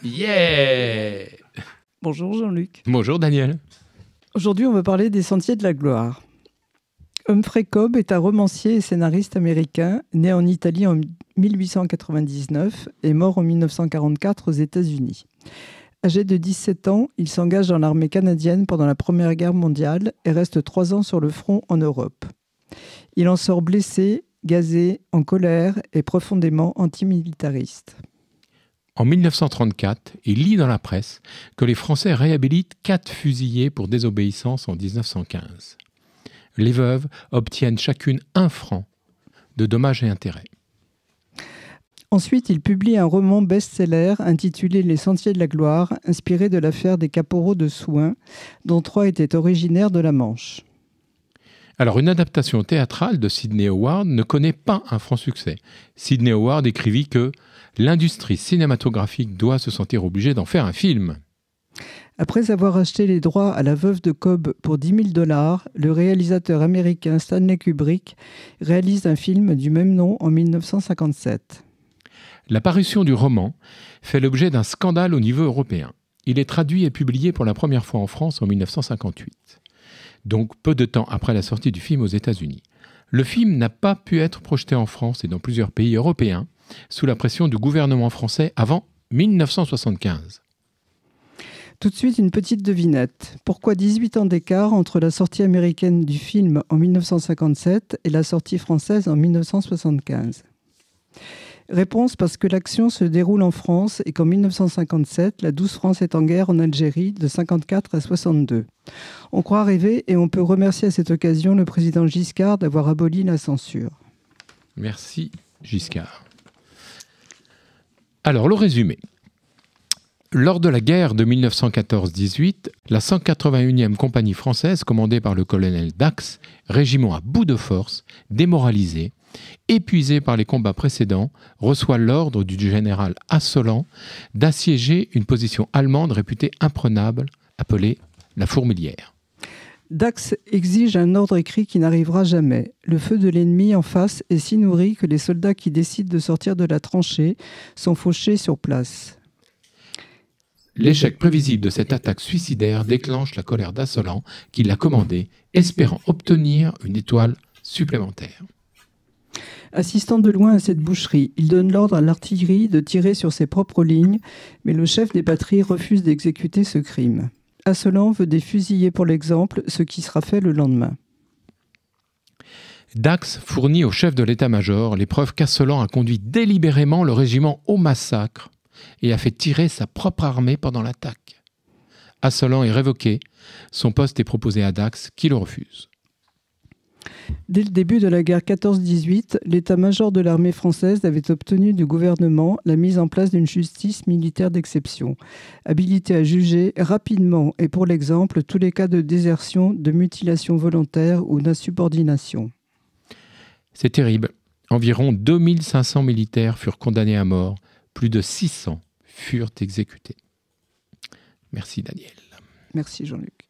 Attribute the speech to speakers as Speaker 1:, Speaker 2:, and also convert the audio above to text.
Speaker 1: Yeah!
Speaker 2: Bonjour Jean-Luc.
Speaker 1: Bonjour Daniel.
Speaker 2: Aujourd'hui, on va parler des Sentiers de la Gloire. Humphrey Cobb est un romancier et scénariste américain, né en Italie en 1899 et mort en 1944 aux États-Unis. Âgé de 17 ans, il s'engage dans l'armée canadienne pendant la Première Guerre mondiale et reste 3 ans sur le front en Europe. Il en sort blessé, gazé, en colère et profondément antimilitariste.
Speaker 1: En 1934, il lit dans la presse que les Français réhabilitent 4 fusillés pour désobéissance en 1915. Les veuves obtiennent chacune 1 franc de dommages et intérêts.
Speaker 2: Ensuite, il publie un roman best-seller intitulé Les Sentiers de la Gloire, inspiré de l'affaire des caporaux de Souhain, dont 3 étaient originaires de la Manche.
Speaker 1: Alors, une adaptation théâtrale de Sidney Howard ne connaît pas un franc succès. Sidney Howard écrivit que l'industrie cinématographique doit se sentir obligée d'en faire un film.
Speaker 2: Après avoir acheté les droits à La Veuve de Cobb pour $10 000, le réalisateur américain Stanley Kubrick réalise un film du même nom en 1957.
Speaker 1: La parution du roman fait l'objet d'un scandale au niveau européen. Il est traduit et publié pour la première fois en France en 1958, donc peu de temps après la sortie du film aux États-Unis. Le film n'a pas pu être projeté en France et dans plusieurs pays européens sous la pression du gouvernement français avant 1975.
Speaker 2: Tout de suite, une petite devinette. Pourquoi 18 ans d'écart entre la sortie américaine du film en 1957 et la sortie française en 1975 ? Réponse, parce que l'action se déroule en France et qu'en 1957, la douce France est en guerre en Algérie de 54 à 62. On croit rêver et on peut remercier à cette occasion le président Giscard d'avoir aboli la censure.
Speaker 1: Merci Giscard. Alors, le résumé. Lors de la guerre de 1914-18, la 181e compagnie française, commandée par le colonel Dax, régiment à bout de force, démoralisé, épuisé par les combats précédents, reçoit l'ordre du général Asselin d'assiéger une position allemande réputée imprenable, appelée la Fourmilière.
Speaker 2: Dax exige un ordre écrit qui n'arrivera jamais. Le feu de l'ennemi en face est si nourri que les soldats qui décident de sortir de la tranchée sont fauchés sur place.
Speaker 1: L'échec prévisible de cette attaque suicidaire déclenche la colère d'Asselin, qui l'a commandée, espérant obtenir une étoile supplémentaire.
Speaker 2: Assistant de loin à cette boucherie, il donne l'ordre à l'artillerie de tirer sur ses propres lignes, mais le chef des batteries refuse d'exécuter ce crime. Asselin veut des fusillés pour l'exemple, ce qui sera fait le lendemain.
Speaker 1: Dax fournit au chef de l'état-major les preuves qu'Asselin a conduit délibérément le régiment au massacre et a fait tirer sa propre armée pendant l'attaque. Asselin est révoqué, son poste est proposé à Dax, qui le refuse.
Speaker 2: Dès le début de la guerre 14-18, l'état-major de l'armée française avait obtenu du gouvernement la mise en place d'une justice militaire d'exception, habilitée à juger rapidement et pour l'exemple tous les cas de désertion, de mutilation volontaire ou d'insubordination.
Speaker 1: C'est terrible. Environ 2500 militaires furent condamnés à mort, plus de 600 furent exécutés. Merci Daniel.
Speaker 2: Merci Jean-Luc.